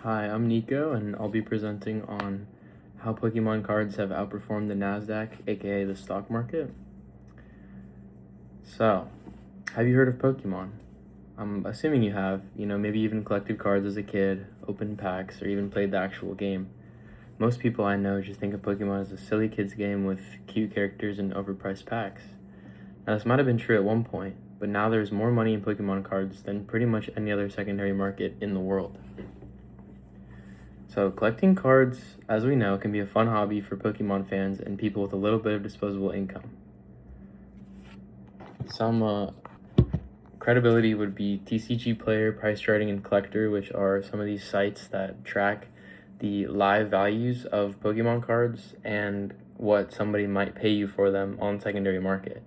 Hi, I'm Nico, and I'll be presenting on how Pokemon cards have outperformed the NASDAQ, aka the stock market. So, have you heard of Pokemon? I'm assuming you have, maybe even collected cards as a kid, opened packs, or even played the actual game. Most people I know just think of Pokemon as a silly kids game with cute characters and overpriced packs. Now, this might have been true at one point, but now there's more money in Pokemon cards than pretty much any other secondary market in the world. So collecting cards, as we know, can be a fun hobby for Pokemon fans and people with a little bit of disposable income. Some credibility would be TCG Player, Price Charting, and Collector, which are some of these sites that track the live values of Pokemon cards and what somebody might pay you for them on secondary market.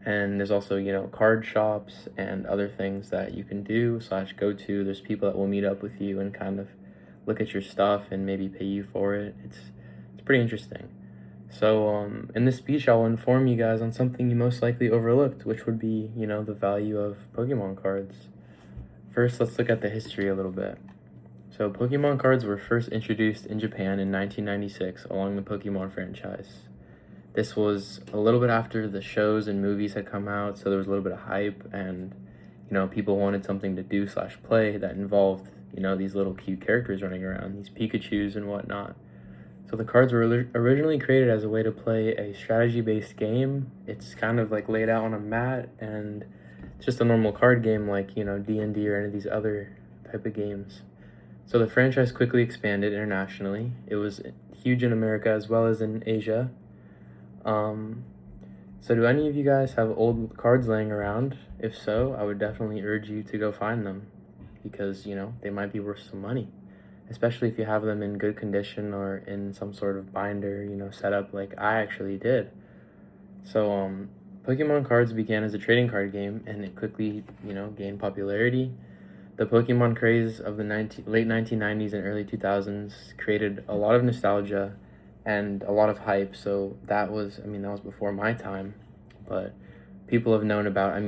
And there's also, card shops and other things that you can do / go to. There's people that will meet up with you and kind of look at your stuff and maybe pay you for it. It's pretty interesting. So in this speech, I'll inform you guys on something you most likely overlooked, which would be, the value of Pokemon cards. First, let's look at the history a little bit. So Pokemon cards were first introduced in Japan in 1996 along the Pokemon franchise. This was a little bit after the shows and movies had come out, so there was a little bit of hype, and people wanted something to do / play that involved these little cute characters running around, these Pikachus and whatnot. So the cards were originally created as a way to play a strategy-based game. It's kind of like laid out on a mat, and it's just a normal card game like D&D or any of these other type of games. So the franchise quickly expanded internationally. It was huge in America as well as in Asia. So do any of you guys have old cards laying around? If so, I would definitely urge you to go find them because, they might be worth some money, especially if you have them in good condition or in some sort of binder, setup like I actually did. So, Pokemon cards began as a trading card game and it quickly, gained popularity. The Pokemon craze of the late 1990s and early 2000s created a lot of nostalgia and a lot of hype. So that was before my time, but people have known about,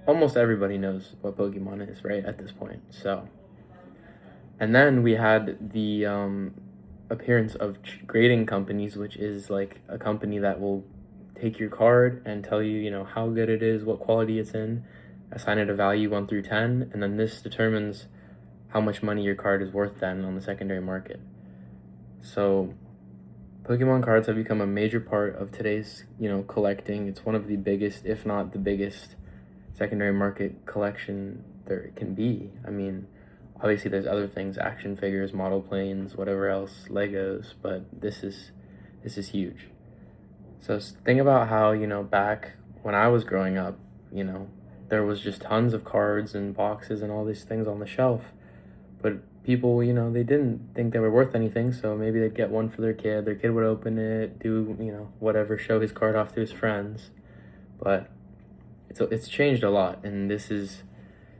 almost everybody knows what Pokemon is, right, at this point. So, and then we had the appearance of grading companies, which is like a company that will take your card and tell you, how good it is, what quality it's in, assign it a value 1 through 10, and then this determines how much money your card is worth then on the secondary market. So Pokemon cards have become a major part of today's, collecting. It's one of the biggest, if not the biggest, secondary market collection there can be. Obviously there's other things, action figures, model planes, whatever else, Legos, but this is huge. So think about how, back when I was growing up, there was just tons of cards and boxes and all these things on the shelf, but people, they didn't think they were worth anything, so maybe they'd get one for their kid would open it, do, whatever, show his card off to his friends. But it's changed a lot, and this is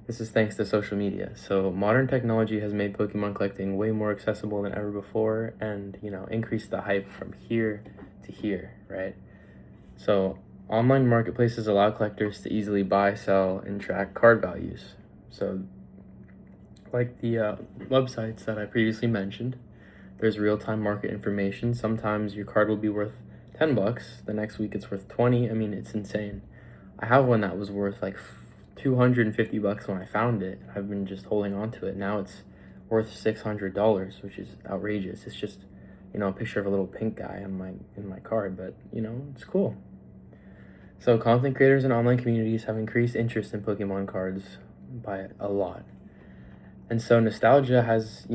thanks to social media. So modern technology has made Pokemon collecting way more accessible than ever before and, increased the hype from here to here, right? So online marketplaces allow collectors to easily buy, sell, and track card values. So like the websites that I previously mentioned, there's real-time market information. Sometimes your card will be worth $10, the next week it's worth 20. It's insane. I have one that was worth like $250 when I found it. I've been just holding on to it. Now it's worth $600, which is outrageous. It's just, a picture of a little pink guy in my card, but it's cool. So content creators and online communities have increased interest in Pokemon cards by a lot. And so nostalgia has,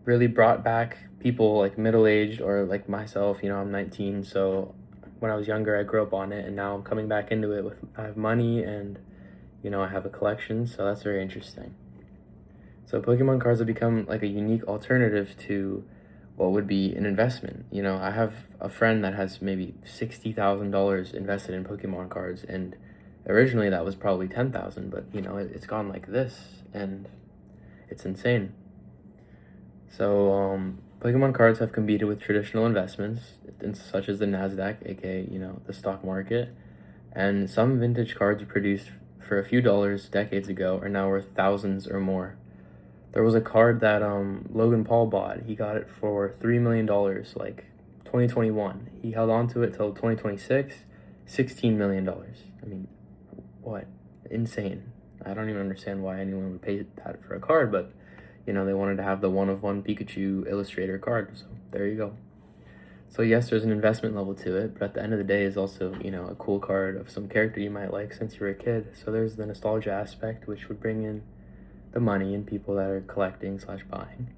really brought back people like middle-aged or like myself. I'm 19, so when I was younger, I grew up on it, and now I'm coming back into it I have money and, I have a collection, so that's very interesting. So Pokemon cards have become like a unique alternative to what would be an investment. I have a friend that has maybe $60,000 invested in Pokemon cards, and originally that was probably $10,000, but it's gone like this, and it's insane. So Pokemon cards have competed with traditional investments such as the NASDAQ, aka the stock market, and some vintage cards produced for a few dollars decades ago are now worth thousands or more. There was a card that Logan Paul bought. He got it for $3 million, like 2021. He held on to it till 2026, $16 million. I mean, what? Insane. I don't even understand why anyone would pay that for a card, but they wanted to have the one-of-one Pikachu Illustrator card, so there you go. So yes, there's an investment level to it, but at the end of the day, is also a cool card of some character you might like since you were a kid. So there's the nostalgia aspect, which would bring in the money and people that are collecting/buying.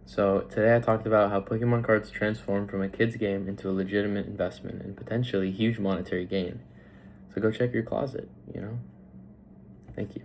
So today I talked about how Pokemon cards transform from a kid's game into a legitimate investment and potentially huge monetary gain. So go check your closet. Thank you.